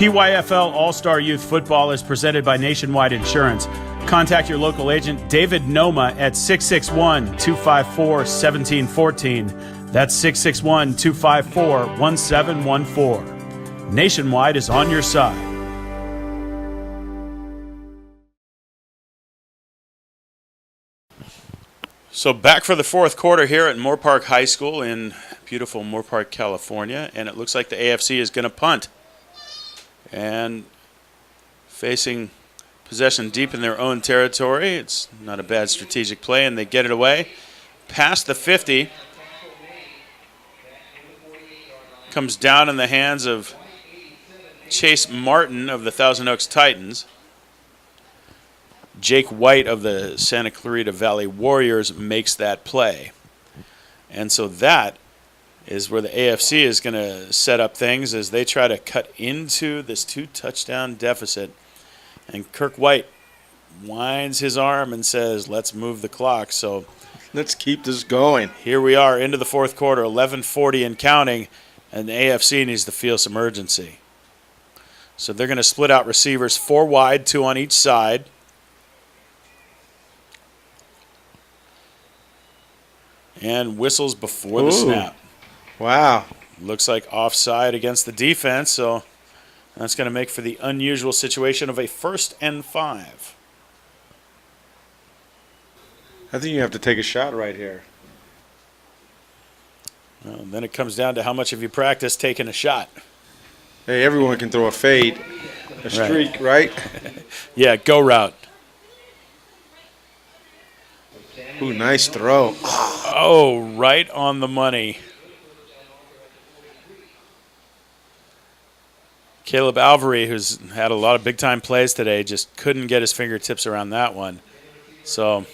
PYFL All-Star Youth Football is presented by Nationwide Insurance. Contact your local agent, David Noma, at 661-254-1714. That's 661-254-1714. Nationwide is on your side. So back for the fourth quarter here at Moore Park High School in beautiful Moore Park, California, and it looks like the AFC is going to punt. And facing possession deep in their own territory, it's not a bad strategic play, and they get it away. Past the 50, comes down in the hands of Chase Martin of the Thousand Oaks Titans. Jake White of the Santa Clarita Valley Warriors makes that play. And so that is where the AFC is going to set up things as they try to cut into this 2-touchdown deficit. And Kirk White winds his arm and says, let's move the clock. So let's keep this going. Here we are into the fourth quarter, 11:40 and counting, and the AFC needs to feel some urgency. So they're going to split out receivers 4 wide, 2 on each side. And whistles before the snap. Wow. Looks like offside against the defense, so that's going to make for the unusual situation of a 1st and 5. I think you have to take a shot right here. Well, then it comes down to how much have you practiced taking a shot. Hey, everyone can throw a fade, a streak, right? Yeah, go route. Ooh, nice throw. Oh, right on the money. Caleb Alvery, who's had a lot of big-time plays today, just couldn't get his fingertips around that one. So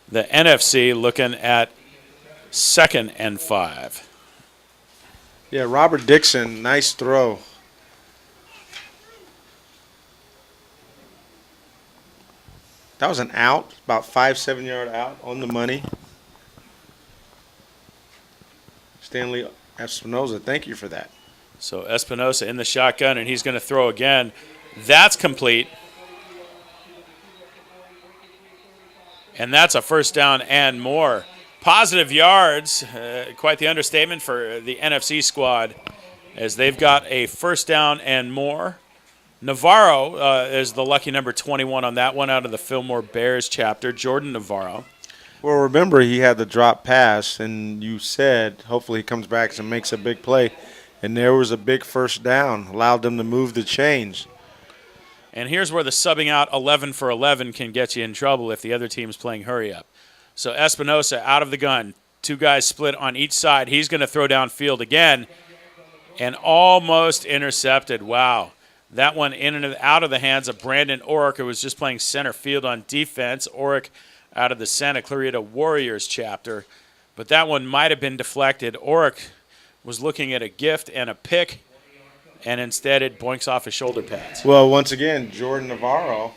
the NFC looking at 2nd and 5. Yeah, Robert Dixon, nice throw. That was an out, about 5-7 yard out on the money. Stanley Espinoza, thank you for that. So Espinosa in the shotgun, and he's going to throw again. That's complete. And that's a 1st down and more. Positive yards, quite the understatement for the NFC squad, as they've got a 1st down and more. Navarro is the lucky number 21 on that one out of the Fillmore Bears chapter, Jordan Navarro. Well, remember, he had the drop pass, and you said hopefully he comes back and makes a big play. And there was a big 1st down, allowed them to move the chains. And here's where the subbing out 11 for 11 can get you in trouble if the other team's playing hurry up. So Espinosa out of the gun, 2 guys split on each side. He's going to throw downfield again and almost intercepted. Wow. That one in and out of the hands of Brandon Orrick, who was just playing center field on defense. Orrick out of the Santa Clarita Warriors chapter. But that one might have been deflected. Orrick was looking at a gift and a pick, and instead it boinks off his shoulder pads. Well, once again, Jordan Navarro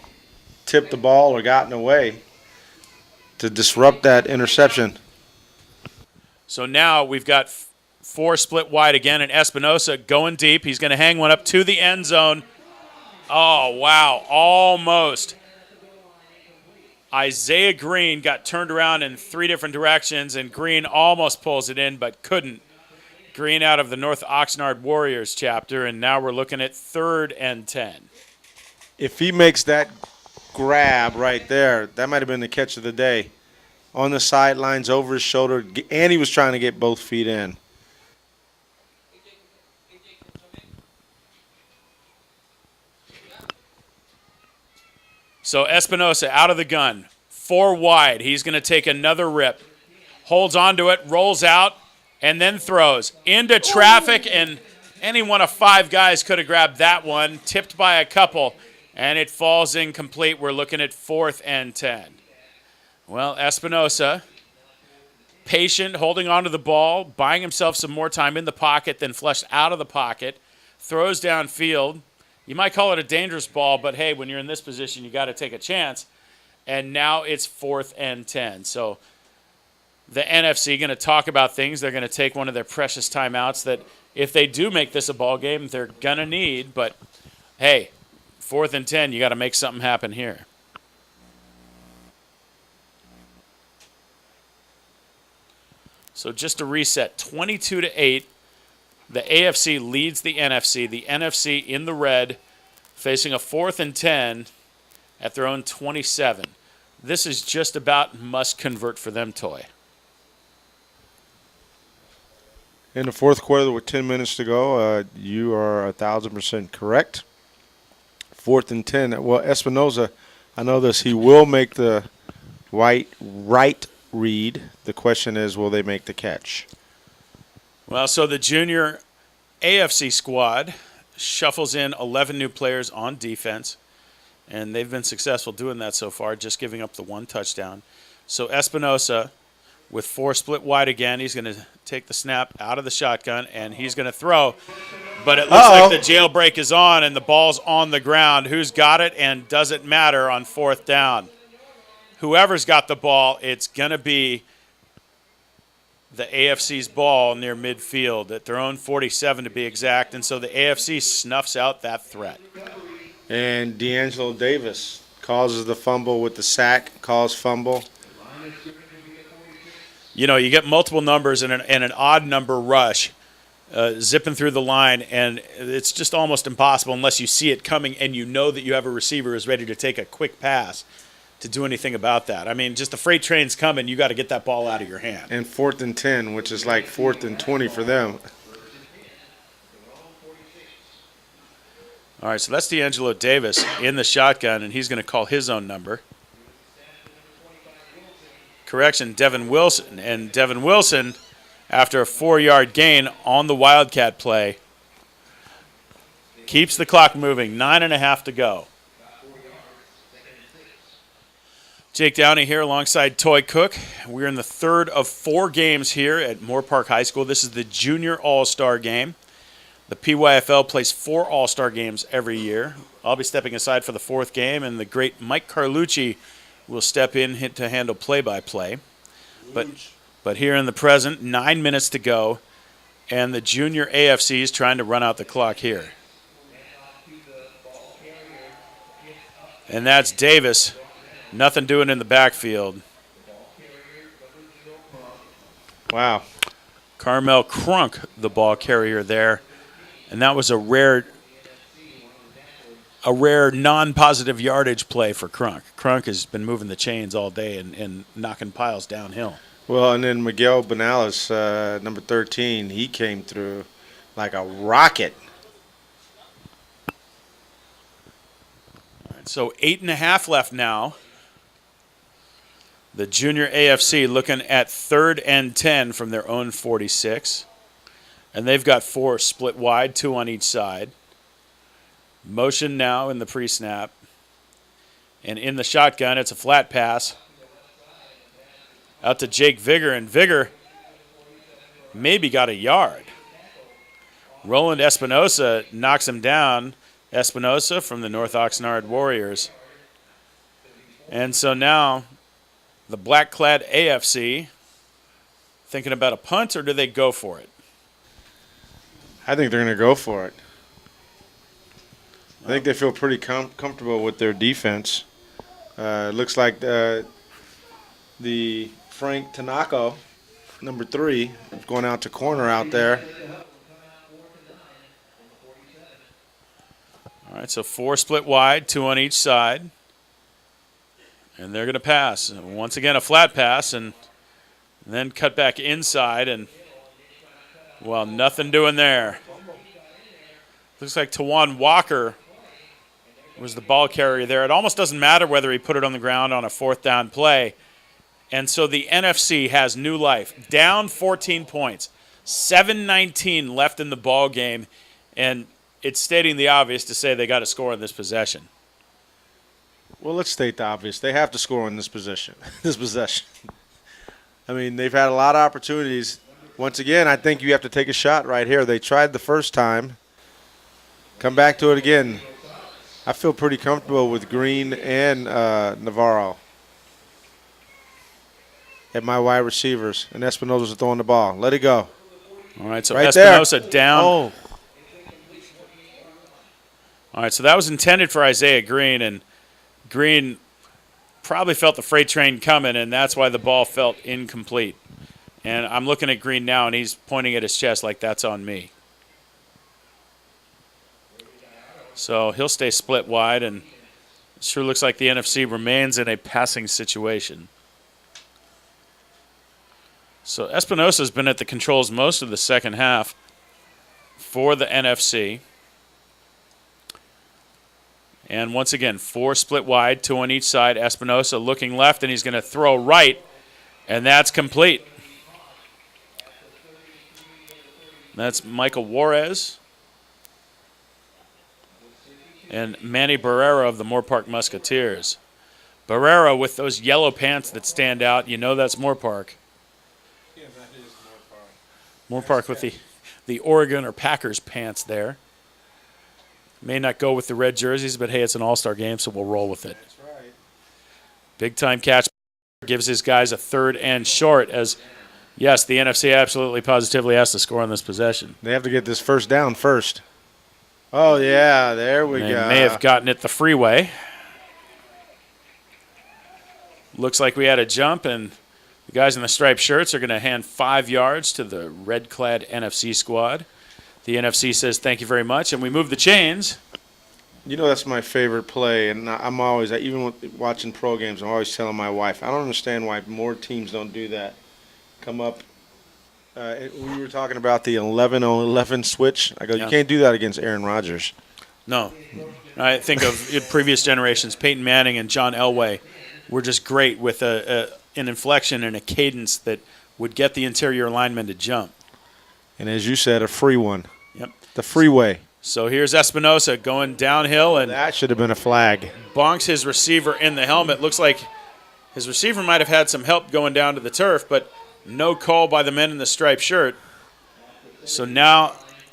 tipped the ball or gotten away to disrupt that interception. So now we've got 4 split wide again, and Espinosa going deep. He's going to hang one up to the end zone. Oh, wow, almost. Isaiah Green got turned around in 3 different directions, and Green almost pulls it in but couldn't. Green out of the North Oxnard Warriors chapter, and now we're looking at 3rd and 10. If he makes that grab right there, that might have been the catch of the day. On the sidelines, over his shoulder, and he was trying to get both feet in. So Espinosa out of the gun, 4 wide. He's going to take another rip. Holds onto it, rolls out, and then throws into traffic, and any one of 5 guys could have grabbed that one, tipped by a couple, and it falls incomplete. We're looking at 4th and 10. Well, Espinosa, patient, holding onto the ball, buying himself some more time in the pocket, then flushed out of the pocket, throws downfield. You might call it a dangerous ball, but hey, when you're in this position, you got to take a chance. And now it's 4th and 10. So the NFC going to talk about things. They're going to take one of their precious timeouts that if they do make this a ball game, they're going to need. But, hey, 4th and 10, you got to make something happen here. So just to reset, 22-8. The AFC leads the NFC. The NFC in the red, facing a 4th and 10 at their own 27. This is just about must convert for them, Toy. In the fourth quarter with 10 minutes to go, you are 1,000% correct. 4th and 10. Well, Espinoza, I know this. He will make the right read. The question is, will they make the catch? Well, so the junior AFC squad shuffles in 11 new players on defense, and they've been successful doing that so far, just giving up the 1 touchdown. So Espinoza with 4 split wide again. He's going to take the snap out of the shotgun, and he's going to throw. But it looks like the jailbreak is on, and the ball's on the ground. Who's got it, and does it matter on 4th down? Whoever's got the ball, it's going to be the AFC's ball near midfield, at their own 47 to be exact. And so the AFC snuffs out that threat. And D'Angelo Davis causes the fumble with the sack, calls fumble. You know, you get multiple numbers and an odd number rush zipping through the line, and it's just almost impossible unless you see it coming and you know that you have a receiver who's ready to take a quick pass to do anything about that. I mean, just the freight train's coming, you got to get that ball out of your hand. And 4th and 10, which is like 4th and 20 for them. All right, so that's D'Angelo Davis in the shotgun, and he's going to call his own number. Correction, Devin Wilson. And Devin Wilson, after a 4-yard gain on the Wildcat play, keeps the clock moving. 9.5 to go. Jake Downey here alongside Toy Cook. We're in the 3rd of 4 games here at Moore Park High School. This is the Junior All-Star Game. The PYFL plays 4 All-Star games every year. I'll be stepping aside for the 4th game, and the great Mike Carlucci will step in to handle play-by-play. But here in the present, 9 minutes to go, and the junior AFC is trying to run out the clock here. And that's Davis. Nothing doing in the backfield. Wow. Carmel Crunk, the ball carrier there. And that was a rare non-positive yardage play for Crunk. Crunk has been moving the chains all day and knocking piles downhill. Well, and then Miguel Benales, number 13, he came through like a rocket. All right, so 8.5 left now. The junior AFC looking at 3rd and 10 from their own 46. And they've got 4 split wide, 2 on each side. Motion now in the pre-snap. And in the shotgun, it's a flat pass out to Jake Vigor. And Vigor maybe got a yard. Roland Espinosa knocks him down. Espinosa from the North Oxnard Warriors. And so now the black-clad AFC thinking about a punt, or do they go for it? I think they're going to go for it. I think they feel pretty comfortable with their defense. It looks like the Frank Tanaka, number 3, is going out to corner out there. All right, so 4 split wide, 2 on each side. And they're going to pass. Once again, a flat pass, and then cut back inside, and, well, nothing doing there. Looks like Tawan Walker was the ball carrier there. It almost doesn't matter whether he put it on the ground on a 4th down play. And so the NFC has new life. Down 14 points. 7:19 left in the ball game, and it's stating the obvious to say they got to score in this possession. Well, let's state the obvious. They have to score in this possession. I mean, they've had a lot of opportunities. Once again, I think you have to take a shot right here. They tried the first time. Come back to it again. I feel pretty comfortable with Green and Navarro. at my wide receivers, and Espinosa's throwing the ball. Let it go. All right, so Right Espinosa there. down. Oh, All right, so that was intended for Isaiah Green, and Green probably felt the freight train coming, and that's why the ball felt incomplete. And I'm looking at Green now, and he's pointing at his chest like that's on me. So he'll stay split wide, and it sure looks like the NFC remains in a passing situation. So Espinosa's been at the controls most of the second half for the NFC. And once again, 4 split wide, 2 on each side. Espinosa looking left, and he's going to throw right, and that's complete. That's Michael Juarez and Manny Barrera of the Moore Park Musketeers. Barrera with those yellow pants that stand out, you know that's Moore Park. yeah, that is Moore Park. Moore Park with the Oregon or Packers pants there. May not go with the red jerseys, but hey, it's an all-star game, so we'll roll with it. That's right. Big-time catch gives his guys a 3rd and short as, yes, the NFC absolutely positively has to score on this possession. They have to get this first down first. Oh, yeah, there we They go. may have gotten it the freeway. Looks like we had a jump, and the guys in the striped shirts are going to hand 5 yards to the red-clad NFC squad. The NFC says thank you very much, and we move the chains. You know, that's my favorite play, and I'm always, even watching pro games, I'm always telling my wife, I don't understand why more teams don't do that. Come up. We were talking about the 11-on-11 switch. I go, Yeah. you can't do that against Aaron Rodgers. No. I think of in previous generations, Peyton Manning and John Elway were just great with an inflection and a cadence that would get the interior lineman to jump. And as you said, a free one. Yep. The freeway. So here's Espinosa going downhill and That should have been a flag. bonks his receiver in the helmet. Looks like his receiver might have had some help going down to the turf, but no call by the men in the striped shirt. So now,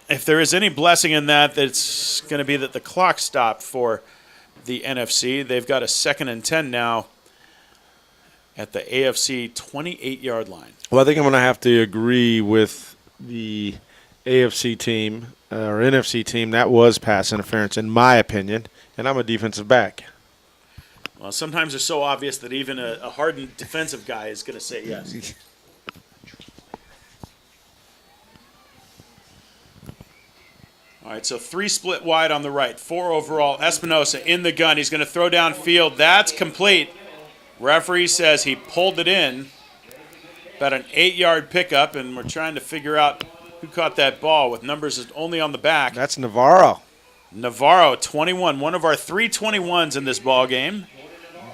if there is any blessing in that, it's going to be that the clock stopped for the NFC. They've got a 2nd and 10 now at the AFC 28-yard line. Well, I think I'm going to have to agree with the AFC team or NFC team. That was pass interference, in my opinion, and I'm a defensive back. Well, sometimes it's so obvious that even a hardened defensive guy is going to say yes. All right, so 3 split wide on the right, 4 overall. Espinosa in the gun. He's going to throw downfield. That's complete. Referee says he pulled it in. About an 8-yard pickup, and we're trying to figure out who caught that ball with numbers only on the back. That's Navarro. Navarro, 21, one of our 3 21s in this ball game.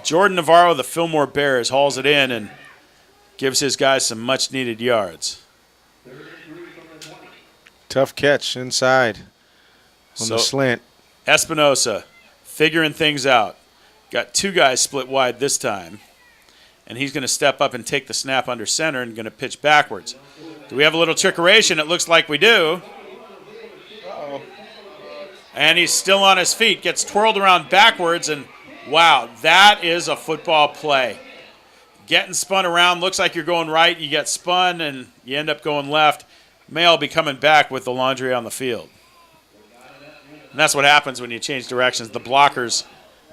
Jordan Navarro, the Fillmore Bears, hauls it in and gives his guys some much-needed yards. Tough catch inside on the slant. Espinosa figuring things out. Got 2 guys split wide this time. And he's going to step up and take the snap under center and going to pitch backwards. Do we have a little trickeration? It looks like we do. Uh-oh. And he's still on his feet. Gets twirled around backwards, and wow, that is a football play. Getting spun around, looks like you're going right. You get spun, and you end up going left. May all be coming back with the laundry on the field. And that's what happens when you change directions. The blockers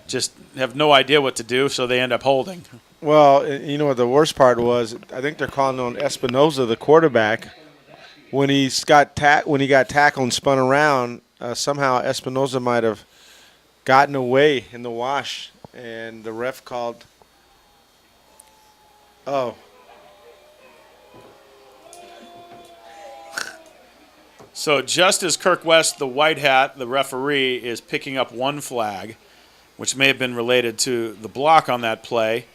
just have no idea what to do, so they end up holding. Well, you know what the worst part was? I think they're calling on Espinosa, the quarterback. When he got tackled and spun around, somehow Espinosa might have gotten away in the wash, and the ref called. Oh. So just as Kirk West, the white hat, the referee, is picking up one flag, which may have been related to the block on that play,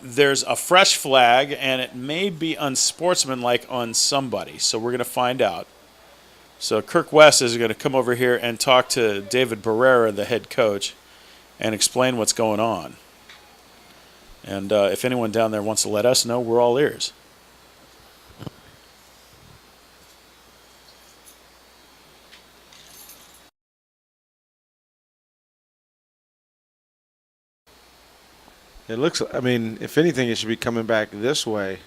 there's a fresh flag, and it may be unsportsmanlike on somebody. So we're going to find out. So Kirk West is going to come over here and talk to David Barrera, the head coach, and explain what's going on. And if anyone down there wants to let us know, we're all ears. It looks. I mean, if anything, it should be coming back this way.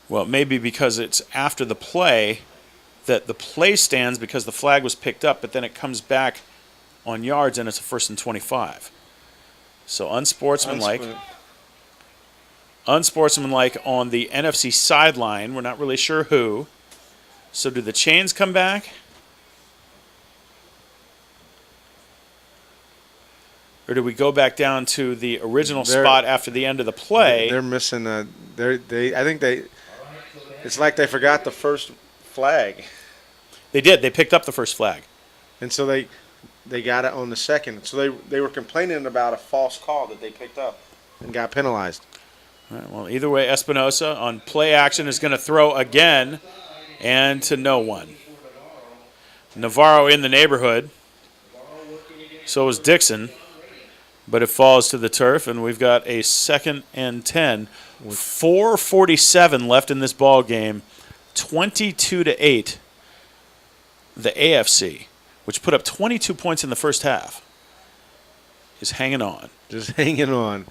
Well, maybe because it's after the play that the play stands because the flag was picked up, but then it comes back on yards and it's a 1st and 25. So unsportsmanlike on the NFC sideline. We're not really sure who. So do the chains come back? Or do we go back down to the original spot after the end of the play? They're missing a. I think they. It's like they forgot the first flag. They did. They picked up the first flag. And so they got it on the second. So they were complaining about a false call that they picked up and got penalized. All right, well, either way, Espinosa on play action is going to throw again and to no one. Navarro in the neighborhood. So is Dixon. But it falls to the turf, and we've got a 2nd and 10. 4:47 left in this ball game. 22-8. The AFC, which put up 22 points in the first half, is hanging on. Just hanging on.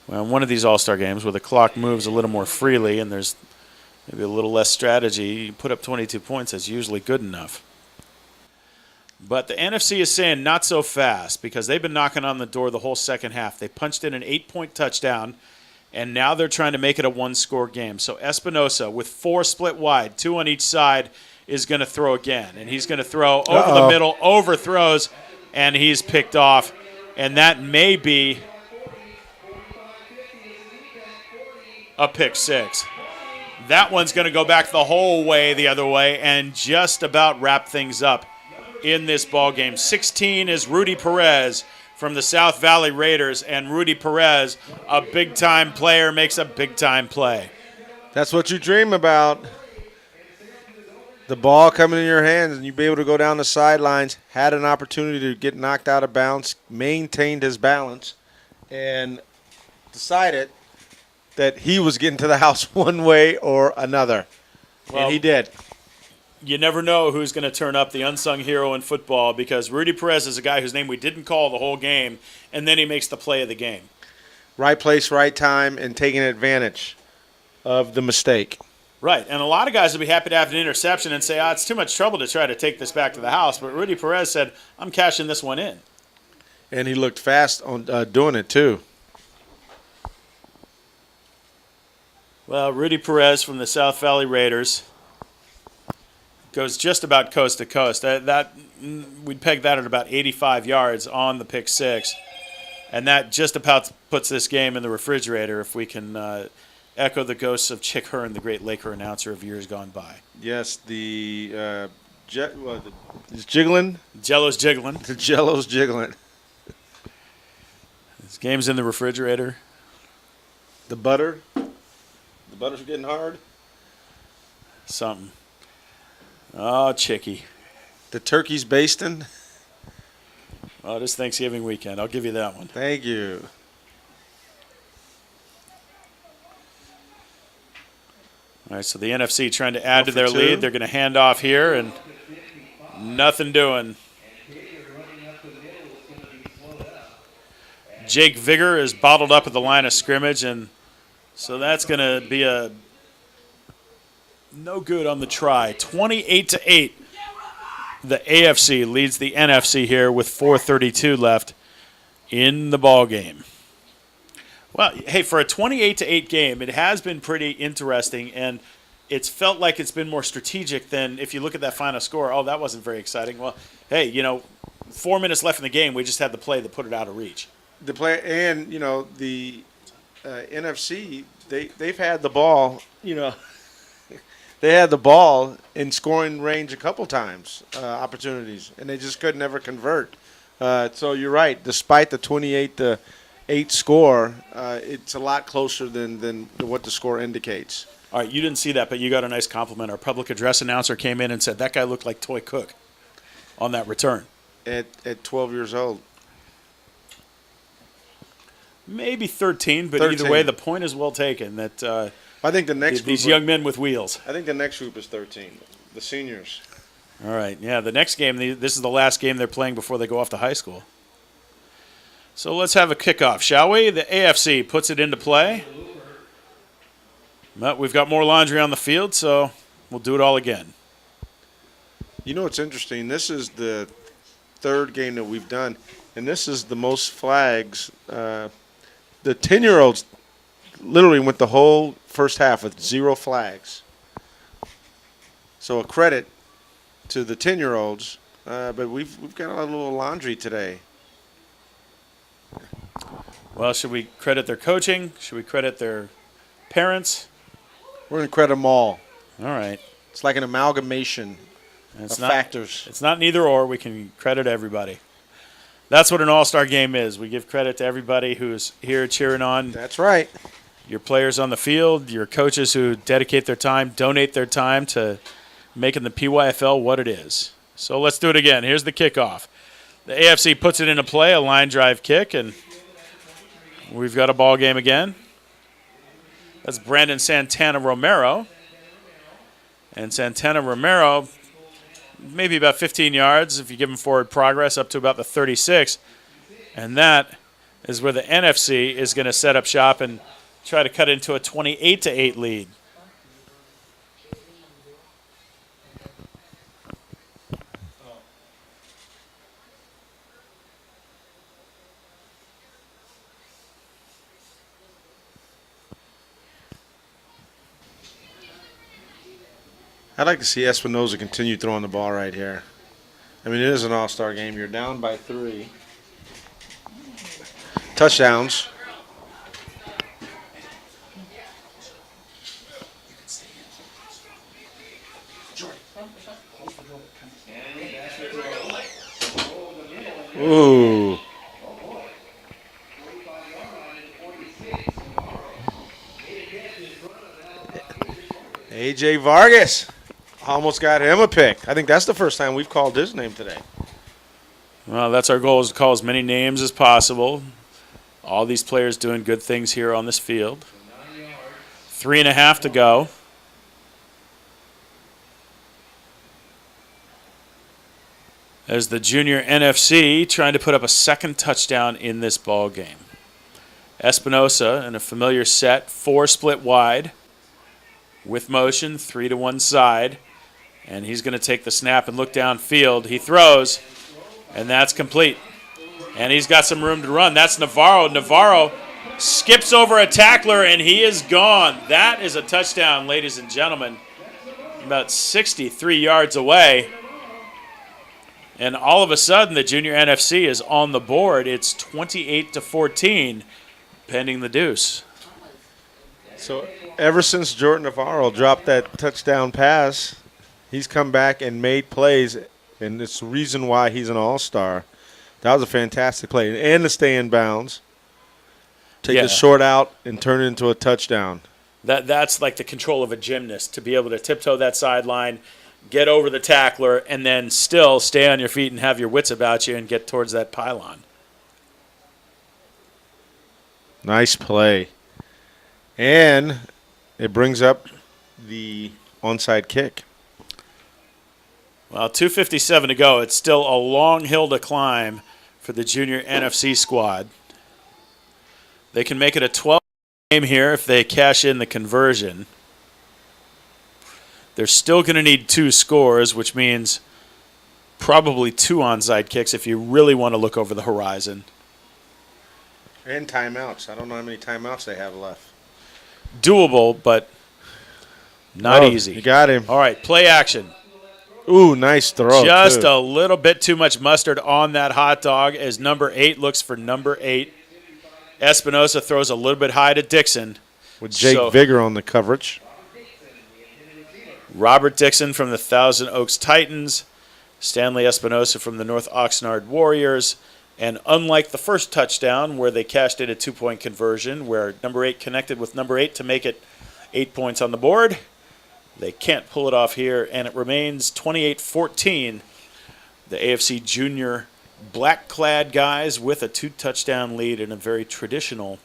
Well, in one of these All-Star games where the clock moves a little more freely and there's maybe a little less strategy, you put up 22 points, that's usually good enough. But the NFC is saying not so fast because they've been knocking on the door the whole second half. They punched in an 8-point touchdown, and now they're trying to make it a one-score game. So Espinosa, with 4 split wide, 2 on each side, is going to throw again. And he's going to throw over the middle, overthrows, and he's picked off. And that may be a pick 6. That one's going to go back the whole way the other way and just about wrap things up in this ball game. 16 is Rudy Perez from the South Valley Raiders, and Rudy Perez, a big-time player, makes a big-time play. That's what you dream about. The ball coming in your hands and you be able to go down the sidelines, had an opportunity to get knocked out of bounds, maintained his balance, and decided that he was getting to the house one way or another. Well, and he did. You never know who's going to turn up, the unsung hero in football, because Rudy Perez is a guy whose name we didn't call the whole game, and then he makes the play of the game. Right place, right time, and taking advantage of the mistake. Right, and a lot of guys would be happy to have an interception and say, it's too much trouble to try to take this back to the house. But Rudy Perez said, I'm cashing this one in. And he looked fast on doing it, too. Well, Rudy Perez from the South Valley Raiders goes just about coast to coast. We'd peg that at about 85 yards on the pick 6. And that just about puts this game in the refrigerator if we can echo the ghosts of Chick Hearn, the great Laker announcer of years gone by. Yes, it's jiggling. Jello's jiggling. The Jello's jiggling. This game's in the refrigerator. The butter's getting hard. Something. Oh, Chicky. The turkey's basting. Oh, this Thanksgiving weekend. I'll give you that one. Thank you. All right, so the NFC trying to add to their lead. They're going to hand off here, and nothing doing. Jake Vigor is bottled up at the line of scrimmage, and so that's going to be a no good on the try. 28-8. The AFC leads the NFC here with 4:32 left in the ball game. Well, hey, for a 28-8 game, it has been pretty interesting, and it's felt like it's been more strategic than if you look at that final score. Oh, that wasn't very exciting. Well, hey, 4 minutes left in the game, we just had the play that put it out of reach. The play, and the NFC, they've had the ball. They had the ball in scoring range a couple times, opportunities, and they just could never convert. So you're right. Despite the 28-8 score, it's a lot closer than what the score indicates. All right, you didn't see that, but you got a nice compliment. Our public address announcer came in and said that guy looked like Toy Cook on that return. At 12 years old. Maybe 13, but 13. Either way, the point is well taken. That I think the next these young men with wheels. I think the next group is 13, the seniors. All right. Yeah, the next game, this is the last game they're playing before they go off to high school. So let's have a kickoff, shall we? The AFC puts it into play. But we've got more laundry on the field, so we'll do it all again. You know what's interesting? This is the third game that we've done, and this is the most flags. The 10-year-olds literally went the whole first half with 0 flags. So a credit to the 10-year-olds, but we've got a little laundry today. Well, should we credit their coaching? Should we credit their parents? We're going to credit them all. All right. It's like an amalgamation of factors. It's not neither or. We can credit everybody. That's what an all-star game is. We give credit to everybody who's here cheering on. That's right. Your players on the field, your coaches who dedicate their time, donate their time to making the PYFL what it is. So let's do it again. Here's the kickoff. The AFC puts it into play, a line drive kick, and we've got a ball game again. That's Brandon Santana Romero. And Santana Romero, maybe about 15 yards if you give him forward progress up to about the 36. And that is where the NFC is going to set up shop and try to cut into a 28-8 lead. I'd like to see Espinoza continue throwing the ball right here. I mean, it is an all-star game. You're down by 3. Touchdowns. Ooh. A.J. Vargas. Almost got him a pick. I think that's the first time we've called his name today. Well, that's our goal, is to call as many names as possible. All these players doing good things here on this field. 3.5 to go. As the junior NFC trying to put up a second touchdown in this ball game. Espinosa in a familiar set, 4 split wide. With motion, 3 to one side. And he's going to take the snap and look downfield. He throws, and that's complete. And he's got some room to run. That's Navarro. Navarro skips over a tackler, and he is gone. That is a touchdown, ladies and gentlemen. About 63 yards away. And all of a sudden, the junior NFC is on the board. It's 28-14, pending the deuce. So ever since Jordan Navarro dropped that touchdown pass, he's come back and made plays, and it's the reason why he's an all-star. That was a fantastic play. And to stay in bounds, take the short out, and turn it into a touchdown. That's like the control of a gymnast, to be able to tiptoe that sideline, get over the tackler, and then still stay on your feet and have your wits about you and get towards that pylon. Nice play. And it brings up the onside kick. Well, 2:57 to go. It's still a long hill to climb for the junior NFC squad. They can make it a 12 game here if they cash in the conversion. They're still going to need 2 scores, which means probably 2 onside kicks if you really want to look over the horizon. And timeouts. I don't know how many timeouts they have left. Doable, but not easy. You got him. All right, play action. Ooh, nice throw. Just a little bit too much mustard on that hot dog as number 8 looks for number 8. Espinosa throws a little bit high to Dixon. With Jake Vigor on the coverage. Robert Dixon from the Thousand Oaks Titans. Stanley Espinosa from the North Oxnard Warriors. And unlike the first touchdown where they cashed in a 2-point conversion where number 8 connected with number 8 to make it 8 points on the board, they can't pull it off here, and it remains 28-14. The AFC junior black-clad guys with a 2-touchdown lead in a very traditional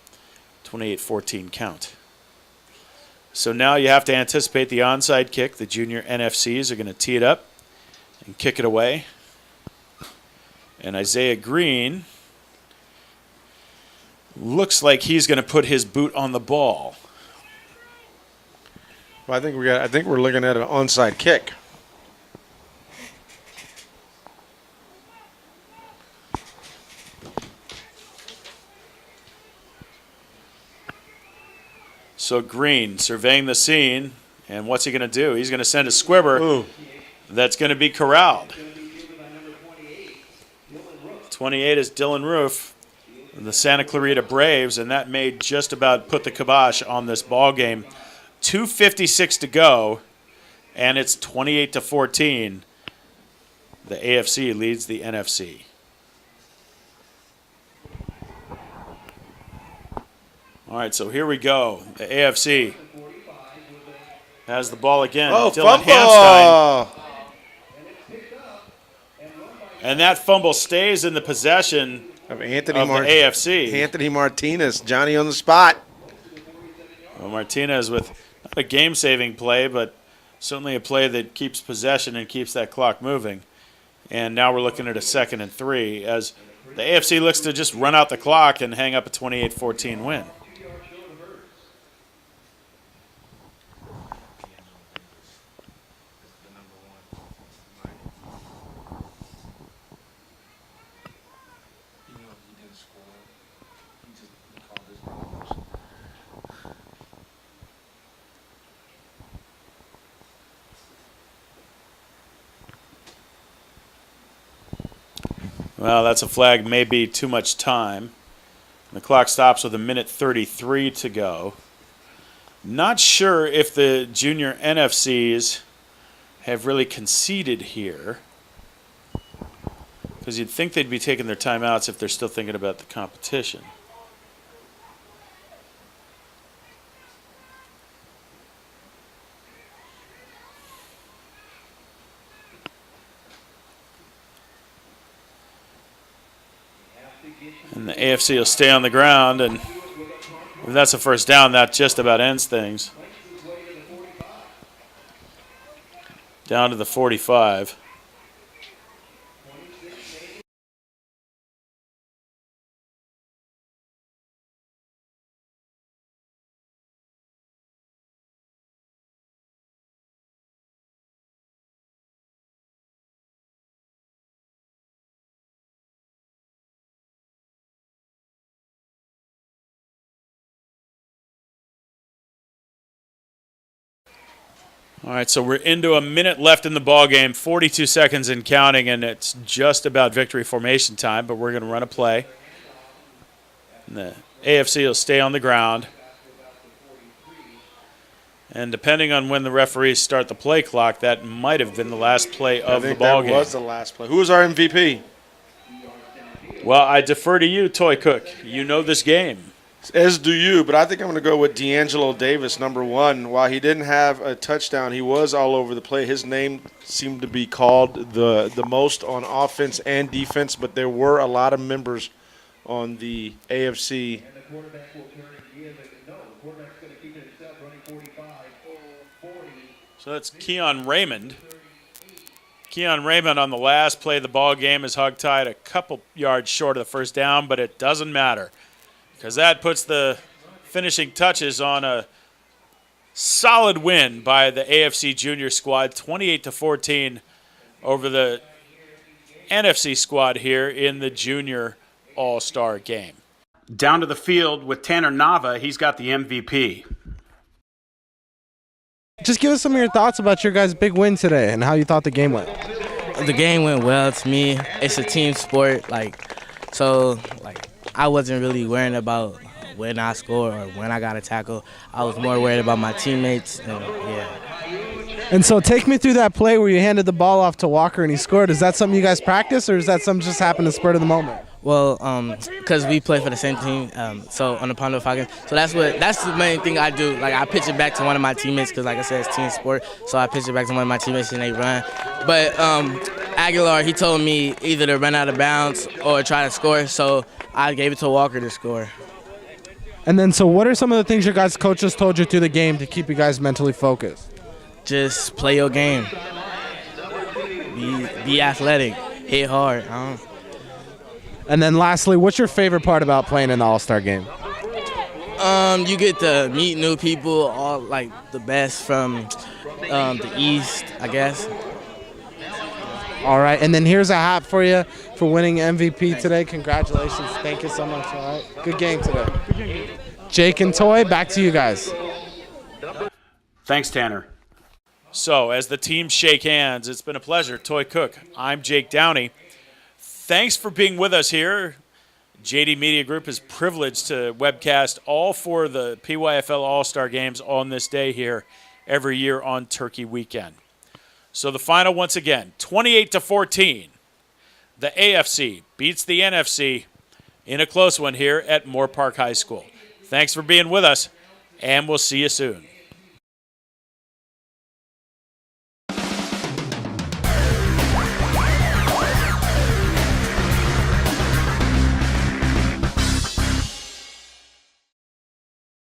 28-14 count. So now you have to anticipate the onside kick. The junior NFCs are going to tee it up. and kick it away. And Isaiah Green looks like he's going to put his boot on the ball. Well, I think we're looking at an onside kick. So Green surveying the scene, and what's he going to do? He's going to send a squibber. Ooh. That's going to be corralled. 28 is Dylan Roof, the Santa Clarita Braves, and that may just about put the kibosh on this ball game. 2:56 to go, and it's 28-14. The AFC leads the NFC. All right, so here we go. The AFC has the ball again. Oh, Dylan fumble! Hamstein. And that fumble stays in the possession Of of the AFC. Anthony Martinez, Johnny on the spot. Well, Martinez with not a game-saving play, but certainly a play that keeps possession and keeps that clock moving. And now we're looking at a 2nd and 3 as the AFC looks to just run out the clock and hang up a 28-14 win. Well, that's a flag, maybe too much time. The clock stops with 1:33 to go. Not sure if the junior NFCs have really conceded here, because you'd think they'd be taking their timeouts if they're still thinking about the competition. And the AFC will stay on the ground, and if that's a first down, that just about ends things. Down to the 45. All right, so we're into a minute left in the ball game, 42 seconds and counting, and it's just about victory formation time, but we're going to run a play. And the AFC will stay on the ground. And depending on when the referees start the play clock, that might have been the last play of the ball game. That was the last play. Who was our MVP? Well, I defer to you, Toy Cook. You know this game. As do you, but I think I'm going to go with D'Angelo Davis, number 1. While he didn't have a touchdown, he was all over the play. His name seemed to be called the most on offense and defense, but there were a lot of members on the AFC. And the quarterback will turn and give it. No, the quarterback's going to keep it himself, running 45, 40. So that's Keon Raymond. Keon Raymond on the last play of the ball game is hogtied a couple yards short of the first down, but it doesn't matter, because that puts the finishing touches on a solid win by the AFC junior squad, 28-14 over the NFC squad here in the junior all-star game. Down to the field with Tanner Nava. He's got the MVP. Just give us some of your thoughts about your guys' big win today and how you thought the game went. The game went well to me. It's a team sport, so I wasn't really worrying about when I score or when I got a tackle. I was more worried about my teammates, and yeah. And so take me through that play where you handed the ball off to Walker and he scored. Is that something you guys practice, or is that something just happened to spur of the moment? Well, because we play for the same team, so on the Pondo Falcons. So that's the main thing I do. I pitch it back to one of my teammates because, like I said, it's team sport. So I pitch it back to one of my teammates and they run. But Aguilar, he told me either to run out of bounds or try to score. So I gave it to Walker to score. And then, so what are some of the things your guys' coaches told you through the game to keep you guys mentally focused? Just play your game. be athletic, hit hard. And then lastly, what's your favorite part about playing in the All-Star game? You get to meet new people, all like the best from the East, I guess. All right, and then here's a hat for you for winning MVP today. Congratulations. Thank you so much. All right, good game today. Jake and Toy, back to you guys. Thanks, Tanner. So, as the teams shake hands, it's been a pleasure. Toy Cook, I'm Jake Downey. Thanks for being with us here. JD Media Group is privileged to webcast all four of the PYFL All-Star Games on this day here every year on Turkey Weekend. So the final once again, 28-14. The AFC beats the NFC in a close one here at Moore Park High School. Thanks for being with us, and we'll see you soon.